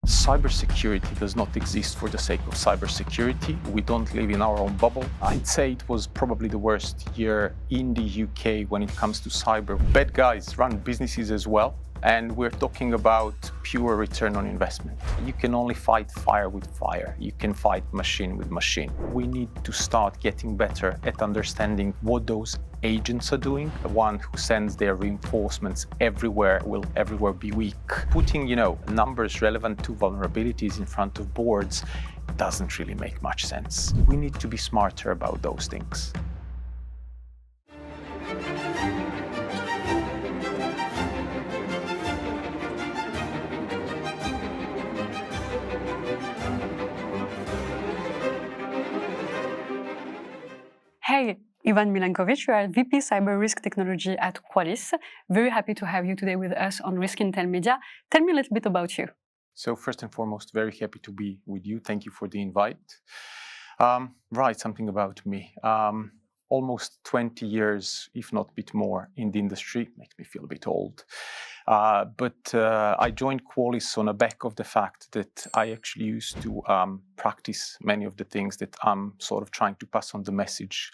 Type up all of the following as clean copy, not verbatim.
Cybersecurity does not exist for the sake of cybersecurity. We don't live in our own bubble. I'd say it was probably the worst year in the UK when it comes to cyber. Bad guys run businesses as well, and we're talking about pure return on investment. You can only fight fire with fire. You can fight machine with machine. We need to start getting better at understanding what those agents are doing. The one who sends their reinforcements everywhere will everywhere be weak. Putting, numbers relevant to vulnerabilities in front of boards doesn't really make much sense. We need to be smarter about those things. Hey, Ivan Milankovic, you are VP Cyber Risk Technology at Qualys. Very happy to have you today with us on Risk Intel Media. Tell me a little bit about you. So first and foremost, very happy to be with you. Thank you for the invite. Right, something about me. Almost 20 years, if not a bit more, in the industry. Makes me feel a bit old. But I joined Qualys on the back of the fact that I actually used to practice many of the things that I'm sort of trying to pass on the message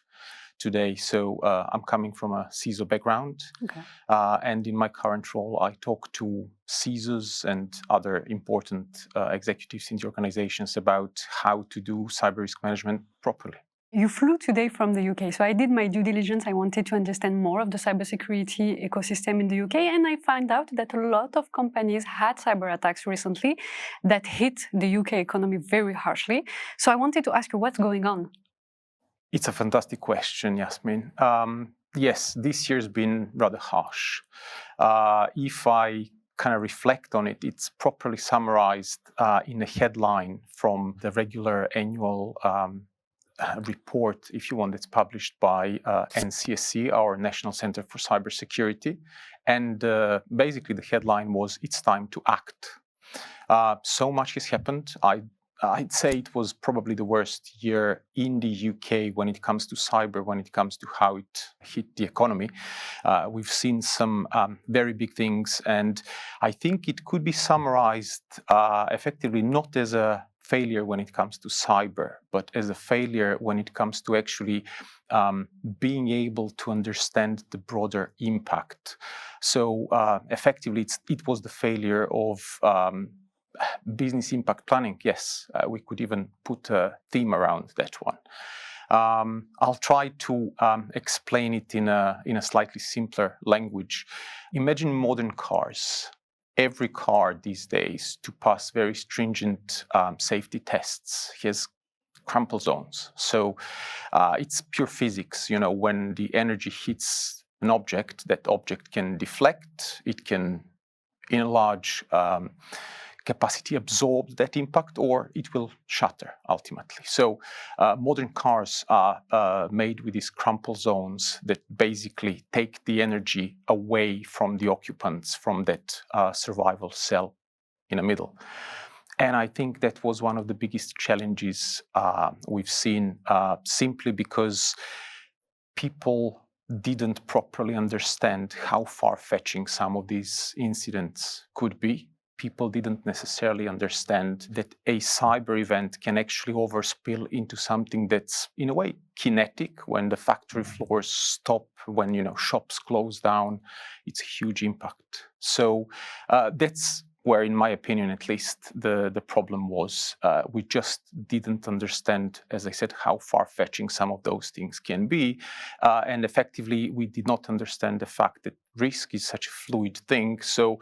today. So I'm coming from a CISO background. Okay. And in my current role, I talk to CISOs and other important executives in the organizations about how to do cyber risk management properly. You flew today from the UK, so I did my due diligence. I wanted to understand more of the cybersecurity ecosystem in the UK, and I found out that a lot of companies had cyber attacks recently that hit the UK economy very harshly. So I wanted to ask you what's going on? It's a fantastic question, Yasmin. Yes, this year's been rather harsh. If I kind of reflect on it, it's properly summarized in a headline from the regular annual report, if you want, that's published by NCSC, our National Center for Cybersecurity. And basically the headline was, "It's time to act." So much has happened. I'd say it was probably the worst year in the UK when it comes to cyber, when it comes to how it hit the economy. We've seen some very big things, and I think it could be summarized effectively not as a failure when it comes to cyber, but as a failure when it comes to actually being able to understand the broader impact. So effectively, it was the failure of business impact planning. Yes, we could even put a theme around that one. I'll try to explain it in a slightly simpler language. Imagine modern cars. Every car these days, to pass very stringent safety tests, has crumple zones. So it's pure physics. When the energy hits an object, that object can deflect. It can, in a large capacity, absorb that impact, or it will shatter ultimately. So modern cars are made with these crumple zones that basically take the energy away from the occupants from that survival cell in the middle. And I think that was one of the biggest challenges we've seen, simply because people didn't properly understand how far-fetching some of these incidents could be. People didn't necessarily understand that a cyber event can actually overspill into something that's, in a way, kinetic. When the factory floors stop, when shops close down, it's a huge impact. So that's where, in my opinion at least, the problem was. We just didn't understand, as I said, how far-fetching some of those things can be. And effectively, we did not understand the fact that risk is such a fluid thing. So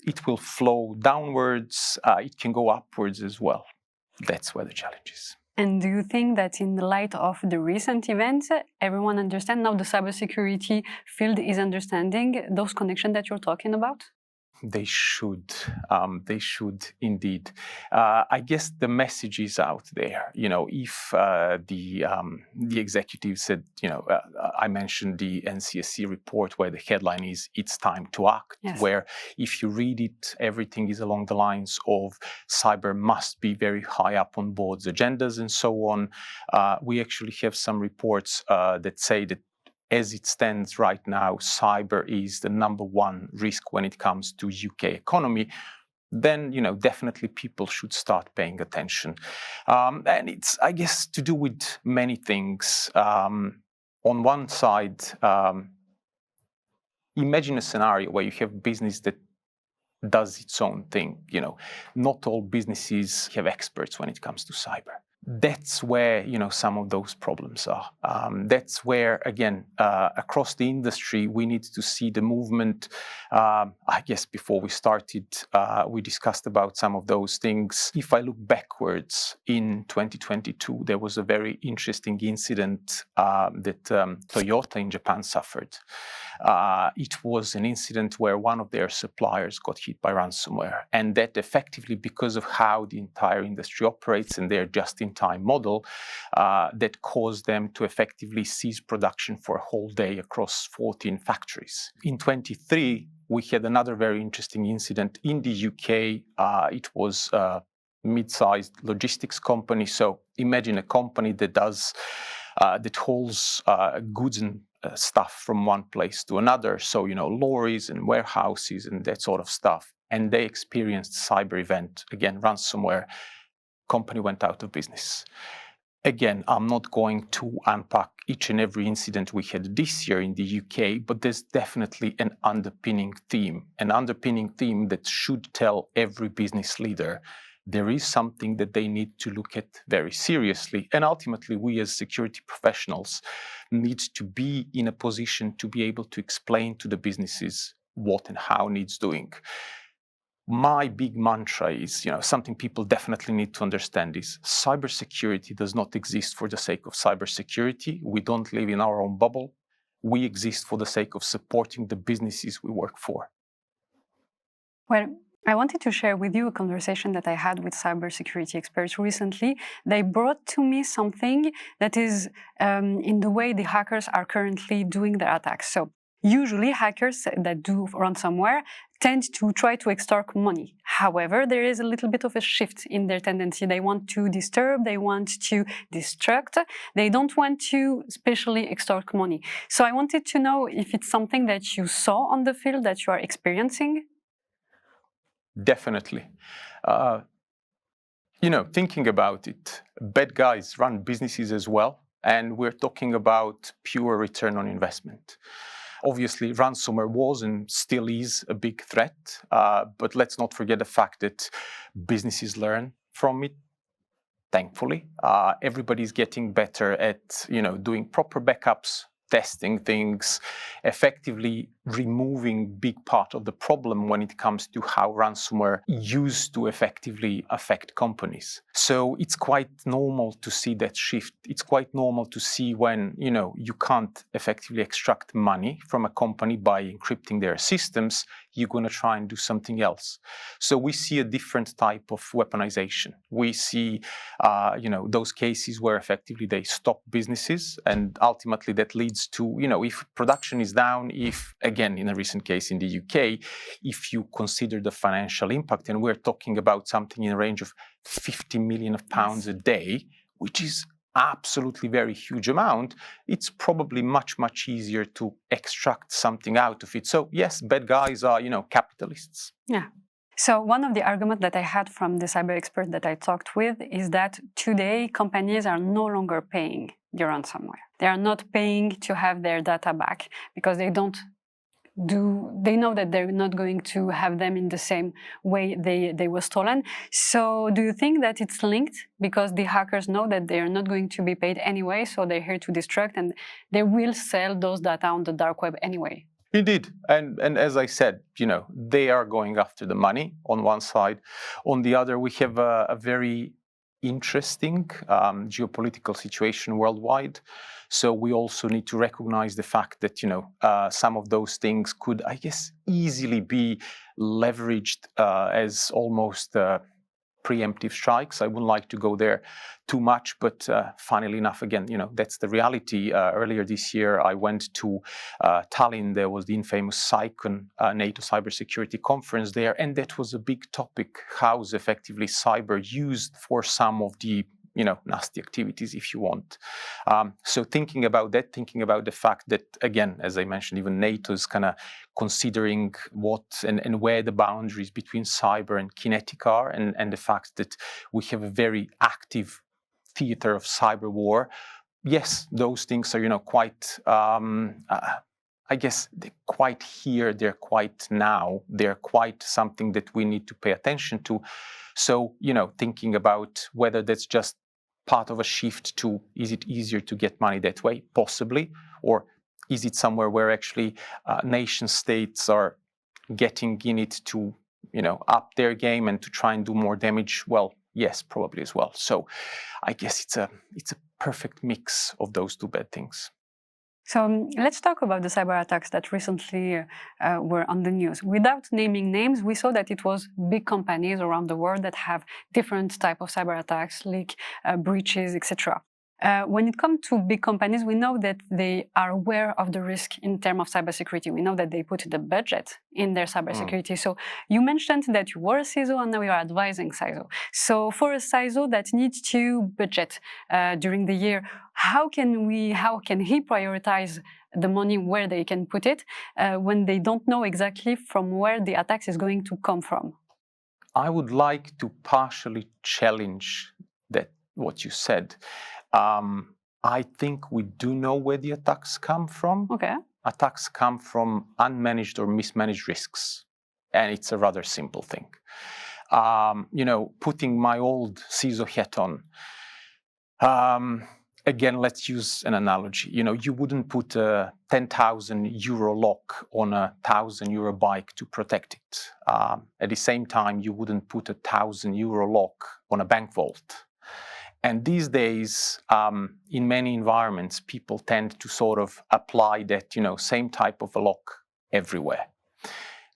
it will flow downwards, it can go upwards as well. That's where the challenge is. And do you think that in the light of the recent events, everyone understands now the cybersecurity field is understanding those connections that you're talking about? They should indeed. I guess the message is out there. If the executive said, I mentioned the NCSC report where the headline is, "It's time to act," yes. Where if you read it, everything is along the lines of cyber must be very high up on boards' agendas and so on. We actually have some reports that say that as it stands right now, cyber is the #1 risk when it comes to UK economy. then definitely people should start paying attention. And it's, I guess, to do with many things. On one side, imagine a scenario where you have business that does its own thing. Not all businesses have experts when it comes to cyber. That's where some of those problems are. That's where, again, across the industry, we need to see the movement. I guess before we started, we discussed about some of those things. If I look backwards in 2022, there was a very interesting incident that Toyota in Japan suffered. It was an incident where one of their suppliers got hit by ransomware, and that effectively, because of how the entire industry operates and their just-in-time model, that caused them to effectively cease production for a whole day across 14 factories. In 23, we had another very interesting incident in the UK. It was a mid-sized logistics company. So imagine a company that that hauls goods and stuff from one place to another. So, lorries and warehouses and that sort of stuff. And they experienced cyber event, again, ransomware. Company went out of business. Again, I'm not going to unpack each and every incident we had this year in the UK, but there's definitely an underpinning theme that should tell every business leader there is something that they need to look at very seriously. And ultimately, we as security professionals need to be in a position to be able to explain to the businesses what and how needs doing. My big mantra is, something people definitely need to understand is cybersecurity does not exist for the sake of cybersecurity. We don't live in our own bubble. We exist for the sake of supporting the businesses we work for. Well, I wanted to share with you a conversation that I had with cybersecurity experts recently. They brought to me something that is in the way the hackers are currently doing their attacks. So usually hackers that do ransomware tend to try to extort money. However, there is a little bit of a shift in their tendency. They want to disturb, they want to destruct, they don't want to especially extort money. So I wanted to know if it's something that you saw on the field, that you are experiencing. Definitely. Thinking about it, bad guys run businesses as well, and we're talking about pure return on investment. Obviously, ransomware was and still is a big threat, but let's not forget the fact that businesses learn from it. Thankfully, everybody's getting better at doing proper backups, testing things, effectively removing big part of the problem when it comes to how ransomware used to effectively affect companies. So it's quite normal to see that shift. It's quite normal to see when, you can't effectively extract money from a company by encrypting their systems, you're going to try and do something else. So we see a different type of weaponization. We see, those cases where effectively they stop businesses, and ultimately that leads to, if production is down, if, again, in a recent case in the UK, if you consider the financial impact, and we're talking about something in a range of 50 million pounds a day, which is absolutely very huge amount, it's probably much, much easier to extract something out of it. So yes, bad guys are, capitalists. Yeah. So one of the arguments that I had from the cyber expert that I talked with is that today companies are no longer paying the ransomware. They are not paying to have their data back because they know that they're not going to have them in the same way they were stolen. So do you think that it's linked because the hackers know that they are not going to be paid anyway, so they're here to destruct and they will sell those data on the dark web anyway? Indeed. And as I said, they are going after the money on one side. On the other, we have a very interesting geopolitical situation worldwide. So we also need to recognize the fact that, some of those things could, I guess, easily be leveraged as almost preemptive strikes. I wouldn't like to go there too much, but funnily enough, again, that's the reality. Earlier this year, I went to Tallinn. There was the infamous ROCon NATO Cybersecurity conference there, and that was a big topic. How is effectively cyber used for some of the nasty activities if you want. So thinking about that, thinking about the fact that, again, as I mentioned, even NATO is kind of considering what and where the boundaries between cyber and kinetic are, and the fact that we have a very active theater of cyber war. Yes, those things are, quite, I guess, they're quite here, they're quite now, they're quite something that we need to pay attention to. So, thinking about whether that's just part of a shift to, is it easier to get money that way? Possibly. Or is it somewhere where actually nation states are getting in it to, up their game and to try and do more damage? Well, yes, probably as well. So I guess it's a perfect mix of those two bad things. So let's talk about the cyber attacks that recently were on the news. Without naming names, we saw that it was big companies around the world that have different type of cyber attacks, like breaches, etc. When it comes to big companies, we know that they are aware of the risk in terms of cybersecurity. We know that they put the budget in their cybersecurity. So you mentioned that you were a CISO and now you are advising CISO. So for a CISO that needs to budget during the year, how can he prioritize the money where they can put it when they don't know exactly from where the attacks is going to come from? I would like to partially challenge that what you said. I think we do know where the attacks come from. Okay. Attacks come from unmanaged or mismanaged risks, and it's a rather simple thing. Putting my old CISO hat on, again, let's use an analogy. You wouldn't put a 10,000 euro lock on a 1,000 euro bike to protect it. At the same time, you wouldn't put a 1,000 euro lock on a bank vault. And these days, in many environments, people tend to sort of apply that, same type of a lock everywhere.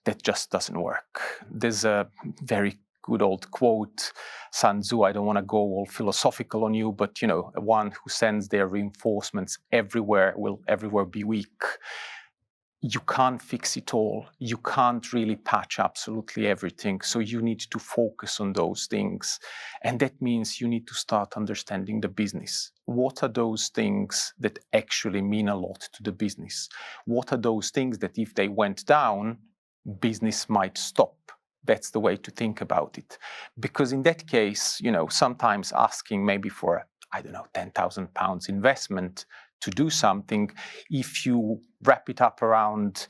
That just doesn't work. There's a very good old quote, Sun Tzu, I don't want to go all philosophical on you, but, one who sends their reinforcements everywhere will everywhere be weak. You can't fix it all. You can't really patch absolutely everything. So you need to focus on those things. And that means you need to start understanding the business. What are those things that actually mean a lot to the business? What are those things that if they went down, business might stop? That's the way to think about it. Because in that case, sometimes asking maybe for, £10,000 investment to do something, if you wrap it up around,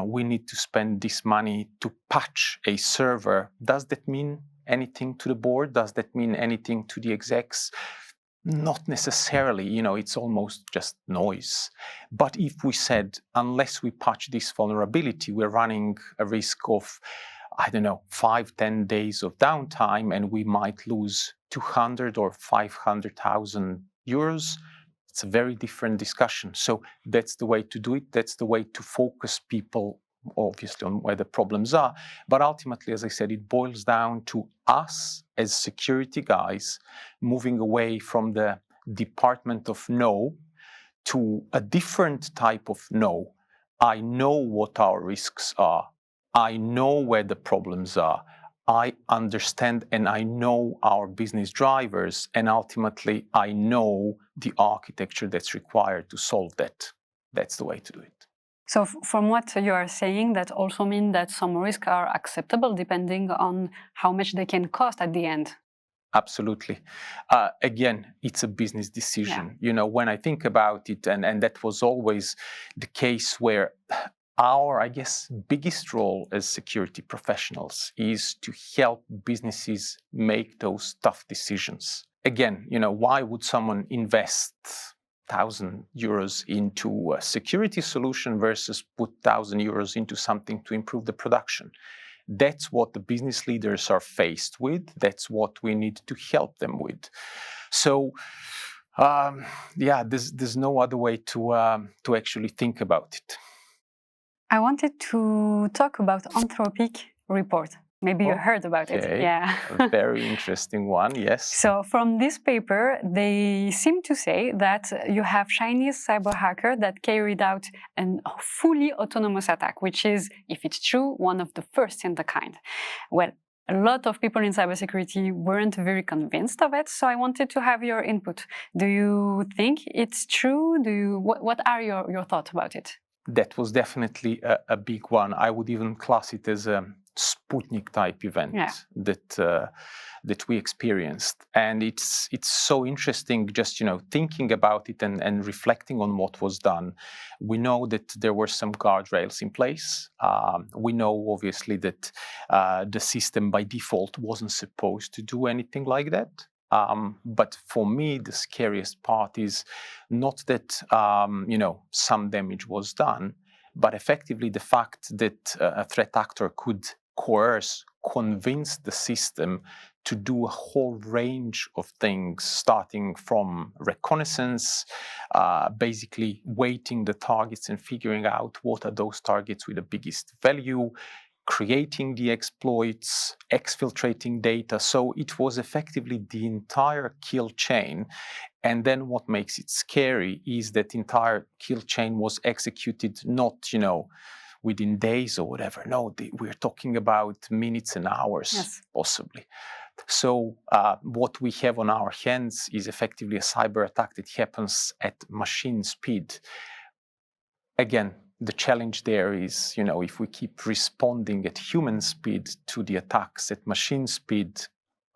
we need to spend this money to patch a server, does that mean anything to the board? Does that mean anything to the execs? Not necessarily, it's almost just noise. But if we said, unless we patch this vulnerability, we're running a risk of, 5-10 days of downtime, and we might lose 200 or 500,000 euros. It's a very different discussion. So that's the way to do it. That's the way to focus people, obviously, on where the problems are. But ultimately, as I said, it boils down to us as security guys moving away from the department of no to a different type of no. I know what our risks are. I know where the problems are. I understand and I know our business drivers, and ultimately I know the architecture that's required to solve that. That's the way to do it. So from what you are saying, that also means that some risks are acceptable depending on how much they can cost at the end. Absolutely. Again, it's a business decision. Yeah. When I think about it, and that was always the case where our, biggest role as security professionals is to help businesses make those tough decisions. Again, why would someone invest 1,000 euros into a security solution versus put 1,000 euros into something to improve the production? That's what the business leaders are faced with. That's what we need to help them with. So, there's no other way to actually think about it. I wanted to talk about Anthropic report. Maybe you heard about it. Yeah. A very interesting one, yes. So from this paper, they seem to say that you have Chinese cyber hacker that carried out a fully autonomous attack, which is, if it's true, one of the first in the kind. Well, a lot of people in cybersecurity weren't very convinced of it. So I wanted to have your input. Do you think it's true? What are your thoughts about it? That was definitely a big one. I would even class it as a Sputnik type event that we experienced, and it's so interesting just thinking about it and reflecting on what was done. We know that there were some guardrails in place. We know obviously that the system by default wasn't supposed to do anything like that. But for me, the scariest part is not that some damage was done, but effectively the fact that a threat actor could convince the system to do a whole range of things, starting from reconnaissance, basically weighting the targets and figuring out what are those targets with the biggest value, creating the exploits, exfiltrating data. So it was effectively the entire kill chain. And then what makes it scary is that entire kill chain was executed not, within days or whatever. No, we're talking about minutes and hours, possibly. So what we have on our hands is effectively a cyber attack that happens at machine speed. Again, the challenge there is, if we keep responding at human speed to the attacks at machine speed,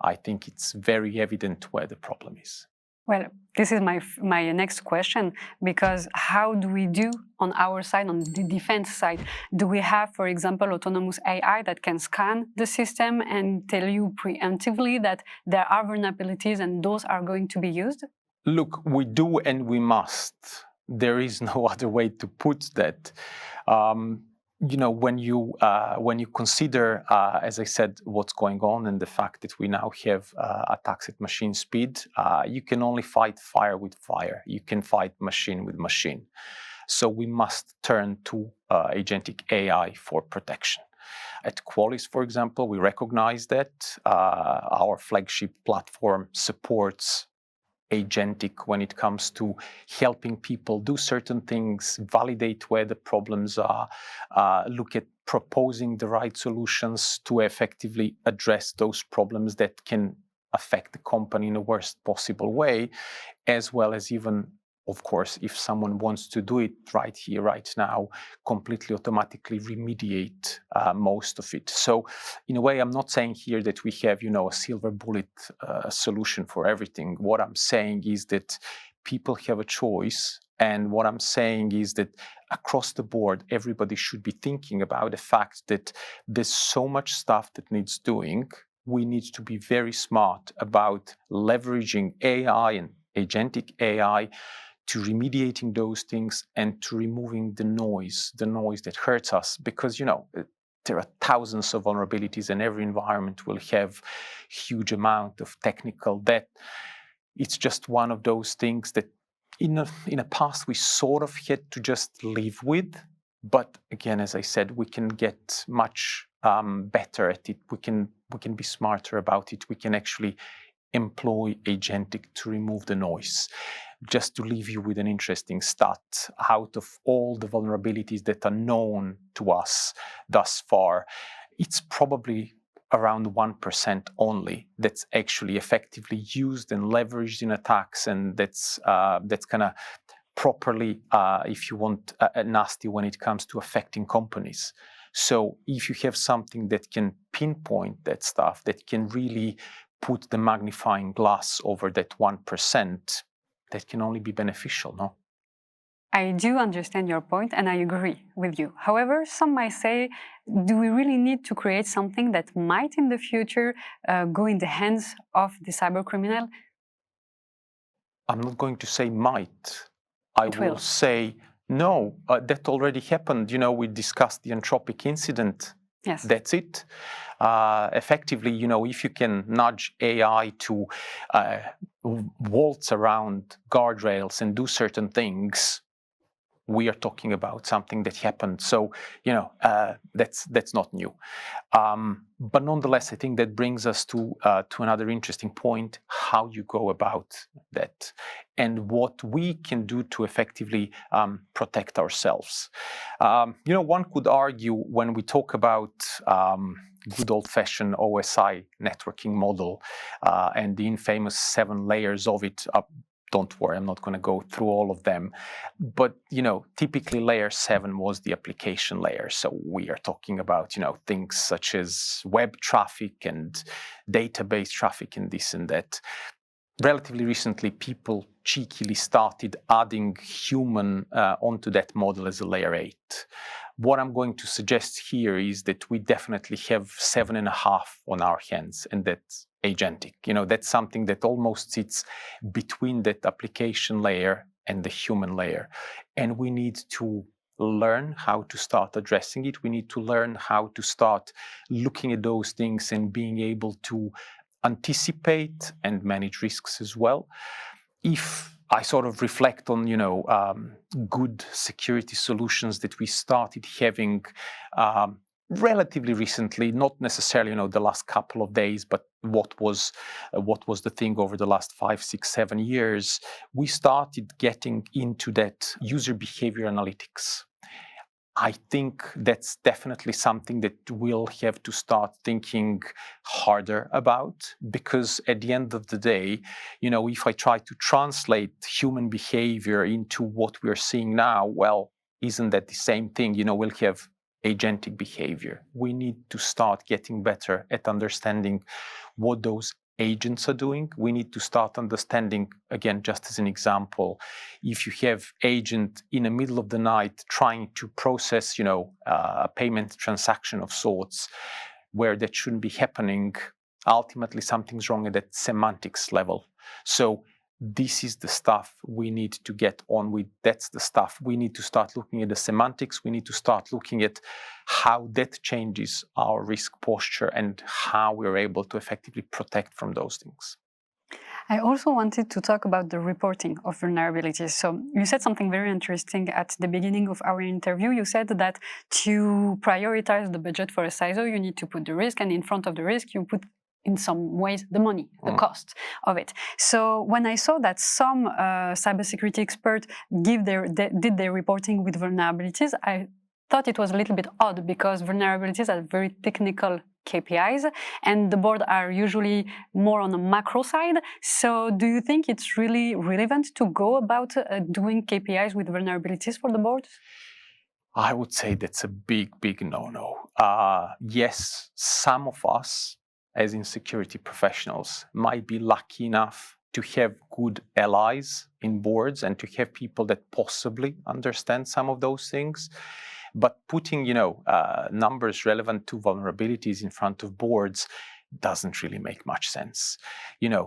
I think it's very evident where the problem is. Well, this is my next question, because how do we do on our side, on the defense side? Do we have, for example, autonomous AI that can scan the system and tell you preemptively that there are vulnerabilities and those are going to be used? Look, we do and we must. There is no other way to put that. When you consider, as I said, what's going on and the fact that we now have attacks at machine speed, you can only fight fire with fire. You can fight machine with machine. So we must turn to agentic AI for protection. At Qualys, for example, we recognize that our flagship platform supports agentic when it comes to helping people do certain things, validate where the problems are, look at proposing the right solutions to effectively address those problems that can affect the company in the worst possible way, as well as even, of course, if someone wants to do it right here, right now, completely automatically remediate most of it. So in a way, I'm not saying here that we have, a silver bullet solution for everything. What I'm saying is that people have a choice. And what I'm saying is that across the board, everybody should be thinking about the fact that there's so much stuff that needs doing. We need to be very smart about leveraging AI and agentic AI to remediating those things and to removing the noise that hurts us. Because, there are thousands of vulnerabilities and every environment will have huge amount of technical debt. It's just one of those things that in the past we sort of had to just live with. But again, as I said, we can get much better at it. We can be smarter about it. We can actually employ agentic to remove the noise. Just to leave you with an interesting stat, out of all the vulnerabilities that are known to us thus far, it's probably around 1% only that's actually effectively used and leveraged in attacks, and that's kind of properly, if you want, nasty when it comes to affecting companies. So if you have something that can pinpoint that stuff, that can really put the magnifying glass over that 1%, that can only be beneficial, no? I do understand your point and I agree with you. However, some might say, do we really need to create something that might in the future go in the hands of the cyber criminal? I'm not going to say might. I will say no, that already happened. We discussed the Anthropic incident. Yes. That's it. Effectively, if you can nudge AI to waltz around guardrails and do certain things, we are talking about something that happened. So, that's not new. But nonetheless, I think that brings us to another interesting point, how you go about that and what we can do to effectively protect ourselves. One could argue when we talk about good old-fashioned OSI networking model and the infamous 7 layers of it. Don't worry, I'm not going to go through all of them. But, typically layer 7 was the application layer. So we are talking about, things such as web traffic and database traffic and this and that. Relatively recently, people cheekily started adding human onto that model as a layer 8. What I'm going to suggest here is that we definitely have 7.5 on our hands, and that's agentic. That's something that almost sits between that application layer and the human layer. And we need to learn how to start addressing it. We need to learn how to start looking at those things and being able to anticipate and manage risks as well. If I sort of reflect on, good security solutions that we started having relatively recently, not necessarily, the last couple of days, but what was the thing over the last 5, 6, 7 years, we started getting into that user behavior analytics. I think that's definitely something that we'll have to start thinking harder about, because at the end of the day, if I try to translate human behavior into what we're seeing now, well, isn't that the same thing? We'll have agentic behavior. We need to start getting better at understanding what those agents are doing. We need to start understanding, again, just as an example, if you have agent in the middle of the night trying to process, a payment transaction of sorts where that shouldn't be happening, ultimately something's wrong at that semantics level. So this is the stuff we need to get on with. That's the stuff we need to start looking at the semantics. We need to start looking at how that changes our risk posture and how we're able to effectively protect from those things. I also wanted to talk about the reporting of vulnerabilities. So you said something very interesting at the beginning of our interview. You said that to prioritize the budget for a CISO, you need to put the risk, and in front of the risk, you put in some ways the money, the cost of it. So when I saw that some cybersecurity experts did their reporting with vulnerabilities, I thought it was a little bit odd, because vulnerabilities are very technical KPIs and the board are usually more on the macro side. So do you think it's really relevant to go about doing KPIs with vulnerabilities for the board? I would say that's a big, big no-no. Yes, some of us, as in security professionals, might be lucky enough to have good allies in boards and to have people that possibly understand some of those things. But putting, numbers relevant to vulnerabilities in front of boards doesn't really make much sense.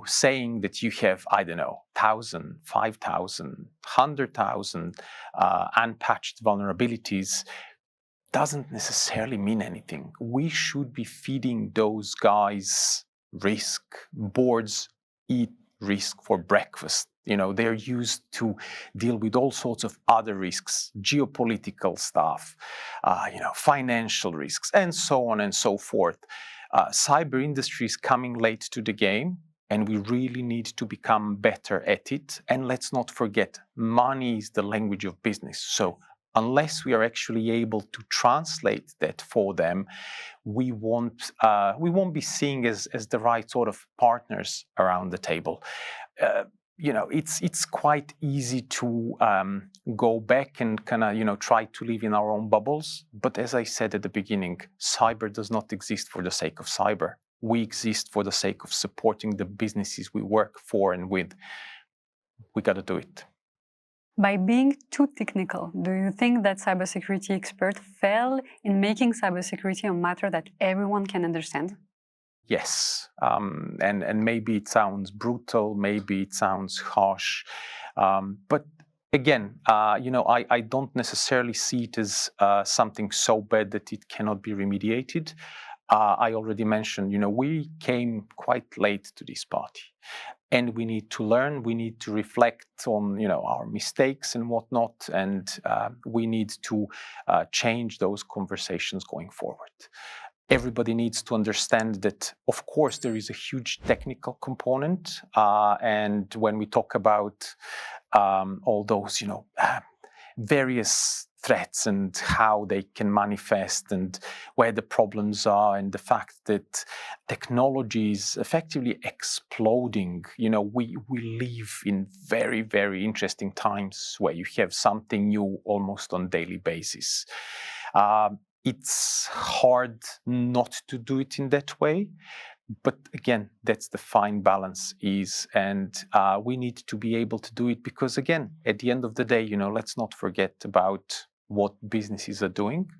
Saying that you have, 1,000, 5,000, 100,000 unpatched vulnerabilities doesn't necessarily mean anything. We should be feeding those guys risk. Boards eat risk for breakfast. They're used to deal with all sorts of other risks, geopolitical stuff, financial risks, and so on and so forth. Cyber industry is coming late to the game, and we really need to become better at it. And let's not forget, money is the language of business. So unless we are actually able to translate that for them, we won't be seen as the right sort of partners around the table. It's quite easy to go back and kind of try to live in our own bubbles. But as I said at the beginning, cyber does not exist for the sake of cyber. We exist for the sake of supporting the businesses we work for and with. We got to do it. By being too technical, do you think that cybersecurity experts fail in making cybersecurity a matter that everyone can understand? Yes, and maybe it sounds brutal, maybe it sounds harsh, but again, I don't necessarily see it as something so bad that it cannot be remediated. I already mentioned, we came quite late to this party. And we need to learn, we need to reflect on, our mistakes and whatnot, and we need to change those conversations going forward. Everybody needs to understand that, of course, there is a huge technical component, and when we talk about all those, various threats and how they can manifest and where the problems are, and the fact that technology is effectively exploding. We live in very, very interesting times where you have something new almost on a daily basis. It's hard not to do it in that way. But again, that's the fine balance is, and we need to be able to do it because, again, at the end of the day, let's not forget about what businesses are doing.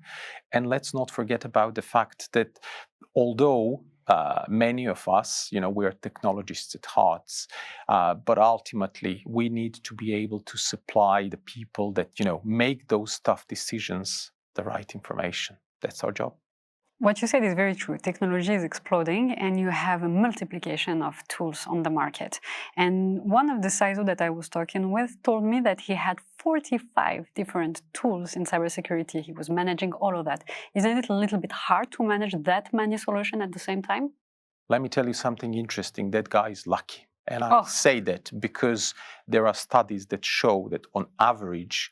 And let's not forget about the fact that although many of us, we are technologists at heart, but ultimately we need to be able to supply the people that, make those tough decisions the right information. That's our job. What you said is very true. Technology is exploding and you have a multiplication of tools on the market. And one of the CISO that I was talking with told me that he had 45 different tools in cybersecurity. He was managing all of that. Isn't it a little bit hard to manage that many solutions at the same time? Let me tell you something interesting. That guy is lucky. And I say that because there are studies that show that on average,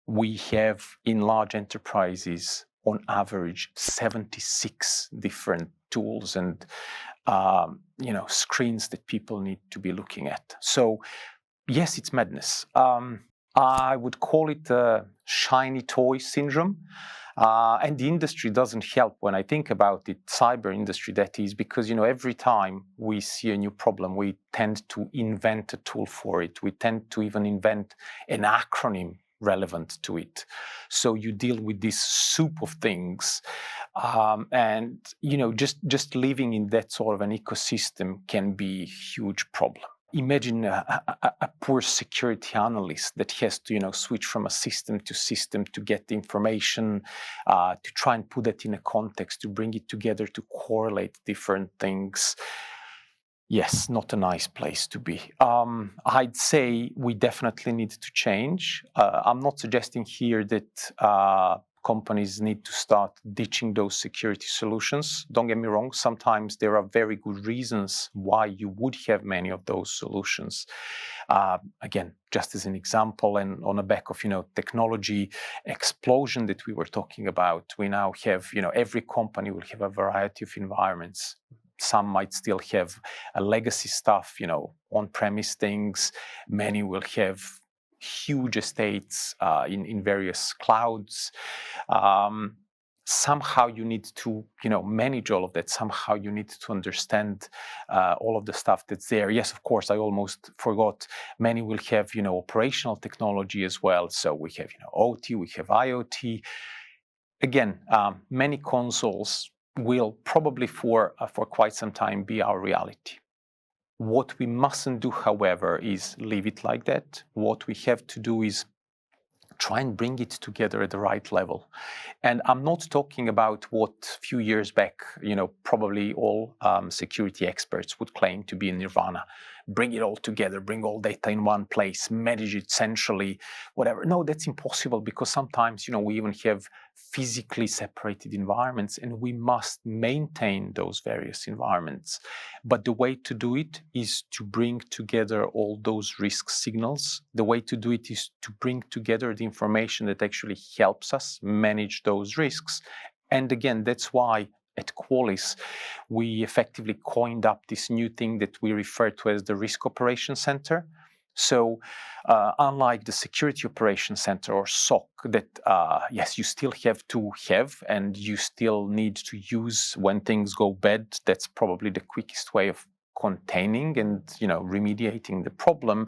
we have in large enterprises on average 76 different tools and screens that people need to be looking at. So yes, it's madness. I would call it a shiny toy syndrome. And the industry doesn't help when I think about it, cyber industry that is, because every time we see a new problem, we tend to invent a tool for it. We tend to even invent an acronym relevant to it. So you deal with this soup of things, and just living in that sort of an ecosystem can be a huge problem. Imagine a poor security analyst that has to switch from a system to get the information, to try and put that in a context, to bring it together, to correlate different things. Yes, not a nice place to be. I'd say we definitely need to change. I'm not suggesting here that companies need to start ditching those security solutions. Don't get me wrong, sometimes there are very good reasons why you would have many of those solutions. Again, just as an example, and on the back of technology explosion that we were talking about, we now have every company will have a variety of environments. Some might still have a legacy stuff, on-premise things. Many will have huge estates in various clouds. Somehow you need to, manage all of that. Somehow you need to understand all of the stuff that's there. Yes, of course, I almost forgot. Many will have, operational technology as well. So we have, OT, we have IoT. Again, many consoles will probably for quite some time be our reality. What we mustn't do, however, is leave it like that. What we have to do is try and bring it together at the right level. And I'm not talking about what a few years back, probably all security experts would claim to be in nirvana. Bring it all together, bring all data in one place, manage it centrally, whatever. No, that's impossible because sometimes, we even have physically separated environments and we must maintain those various environments. But the way to do it is to bring together all those risk signals. The way to do it is to bring together the information that actually helps us manage those risks. And again, that's why at Qualys, we effectively coined up this new thing that we refer to as the Risk Operations Center. So unlike the Security Operations Center or SOC that, yes, you still have to have and you still need to use when things go bad, that's probably the quickest way of containing and remediating the problem.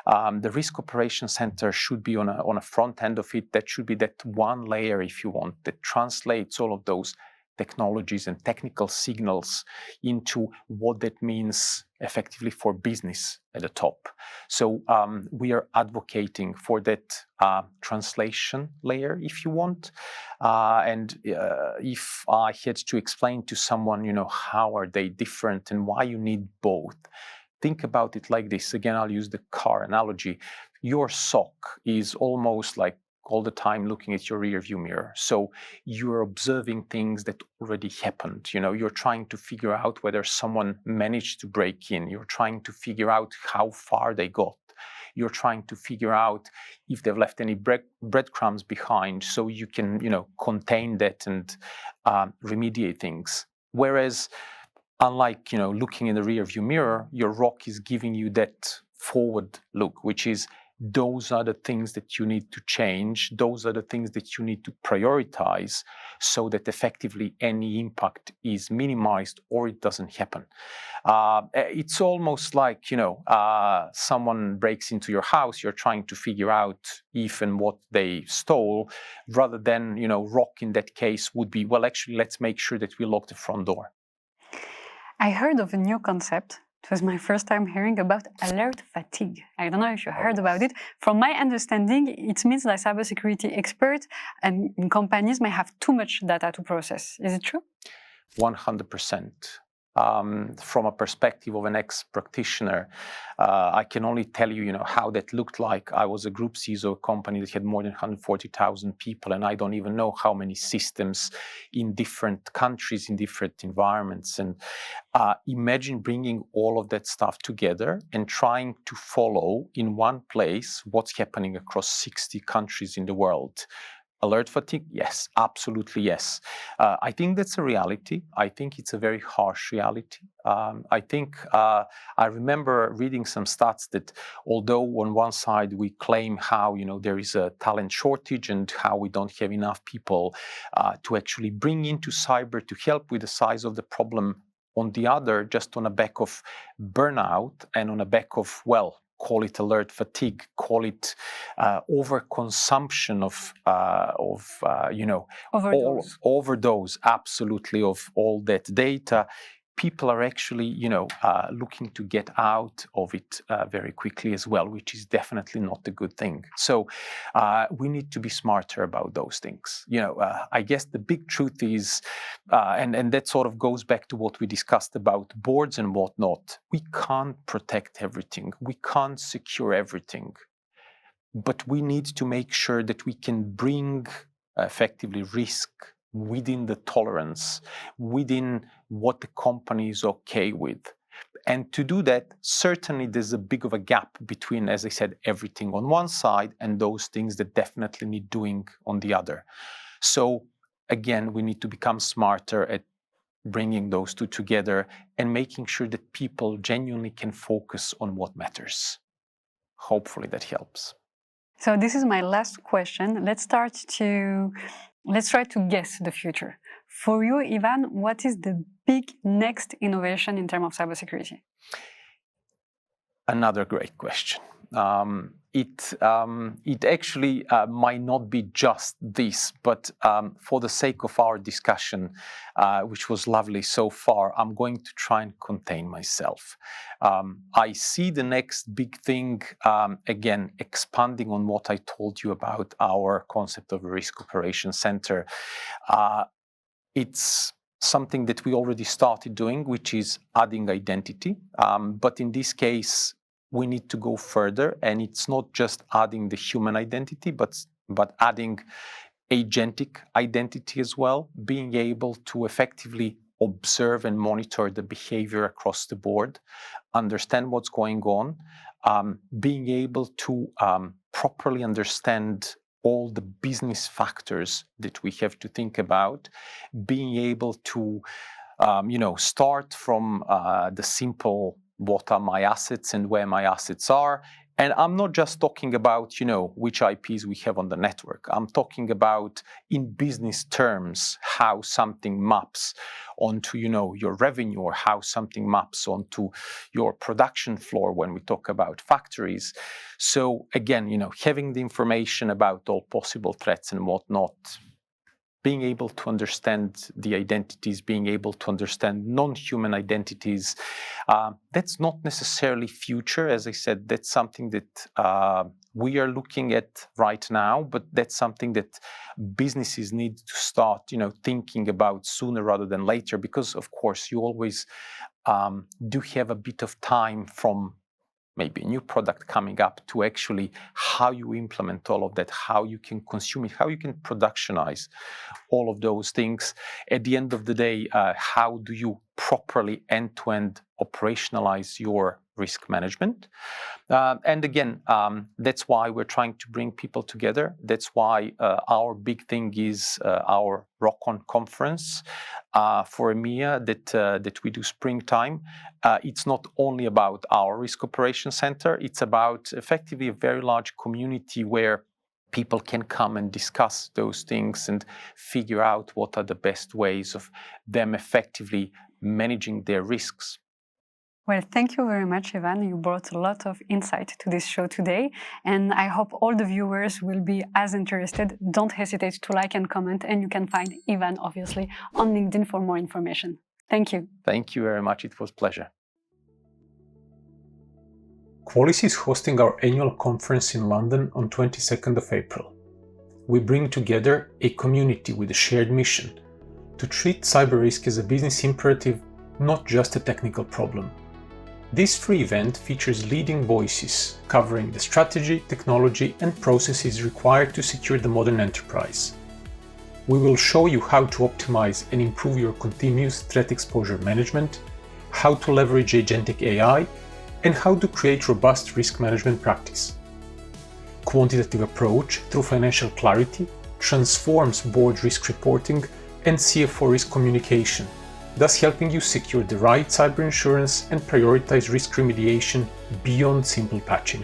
The Risk Operations Center should be on a front end of it. That should be that one layer, if you want, that translates all of those technologies and technical signals into what that means effectively for business at the top. So we are advocating for that translation layer, if you want. And if I had to explain to someone, how are they different and why you need both, think about it like this. Again, I'll use the car analogy. Your SOC is almost like all the time looking at your rear view mirror. So you're observing things that already happened. You're trying to figure out whether someone managed to break in. You're trying to figure out how far they got. You're trying to figure out if they've left any breadcrumbs behind, so you can, contain that and remediate things. Whereas, unlike, looking in the rear view mirror, your ROC is giving you that forward look, which is those are the things that you need to change. Those are the things that you need to prioritize so that effectively any impact is minimized or it doesn't happen. It's almost like, someone breaks into your house, you're trying to figure out if and what they stole, rather than, ROC in that case would be, well, actually, let's make sure that we lock the front door. I heard of a new concept. It was my first time hearing about alert fatigue. I don't know if you heard about it. From my understanding, it means that cybersecurity experts and companies may have too much data to process. Is it true? 100%. From a perspective of an ex-practitioner, I can only tell you, how that looked like. I was a group CISO of a company that had more than 140,000 people, and I don't even know how many systems in different countries, in different environments. And imagine bringing all of that stuff together and trying to follow in one place what's happening across 60 countries in the world. Alert fatigue? Yes, absolutely yes. I think that's a reality. I think it's a very harsh reality. I remember reading some stats that although on one side we claim how, there is a talent shortage and how we don't have enough people to actually bring into cyber to help with the size of the problem, on the other, just on the back of burnout and on the back of, well, call it alert fatigue, call it overconsumption of overdose, absolutely, of all that data. People are actually, looking to get out of it very quickly as well, which is definitely not a good thing. So we need to be smarter about those things. I guess the big truth is, and that sort of goes back to what we discussed about boards and whatnot. We can't protect everything. We can't secure everything. But we need to make sure that we can bring effectively risk within the tolerance, within what the company is okay with. And to do that, certainly there's a big of a gap between, as I said, everything on one side and those things that definitely need doing on the other. So again, we need to become smarter at bringing those two together and making sure that people genuinely can focus on what matters. Hopefully that helps. So this is my last question. Let's try to guess the future. For you, Ivan, what is the big next innovation in terms of cybersecurity? Another great question. It actually might not be just this, but for the sake of our discussion, which was lovely so far, I'm going to try and contain myself. I see the next big thing, again, expanding on what I told you about our concept of a risk operations center. It's something that we already started doing, which is adding identity. But in this case, we need to go further, and it's not just adding the human identity, but adding agentic identity as well, being able to effectively observe and monitor the behavior across the board, understand what's going on, being able to properly understand all the business factors that we have to think about, being able to start from the simple, what are my assets and where my assets are. And I'm not just talking about, which IPs we have on the network. I'm talking about, in business terms, how something maps onto, your revenue, or how something maps onto your production floor when we talk about factories. So again, having the information about all possible threats and whatnot, being able to understand the identities, being able to understand non-human identities, that's not necessarily future. As I said, that's something that we are looking at right now, but that's something that businesses need to start, thinking about sooner rather than later, because of course you always do have a bit of time from maybe a new product coming up to actually how you implement all of that, how you can consume it, how you can productionize all of those things. At the end of the day, how do you properly end-to-end operationalize your risk management? And again, that's why we're trying to bring people together. That's why our big thing is our ROCon conference for EMEA that we do springtime. It's not only about our risk operations center, it's about effectively a very large community where people can come and discuss those things and figure out what are the best ways of them effectively managing their risks. Well, thank you very much, Ivan. You brought a lot of insight to this show today, and I hope all the viewers will be as interested. Don't hesitate to like and comment, and you can find Ivan, obviously, on LinkedIn for more information. Thank you. Thank you very much. It was a pleasure. Qualys is hosting our annual conference in London on 22nd of April. We bring together a community with a shared mission to treat cyber risk as a business imperative, not just a technical problem. This free event features leading voices covering the strategy, technology, and processes required to secure the modern enterprise. We will show you how to optimize and improve your continuous threat exposure management, how to leverage agentic AI, and how to create robust risk management practice. Quantitative approach through financial clarity transforms board risk reporting and CFO risk communication, thus helping you secure the right cyber insurance and prioritize risk remediation beyond simple patching.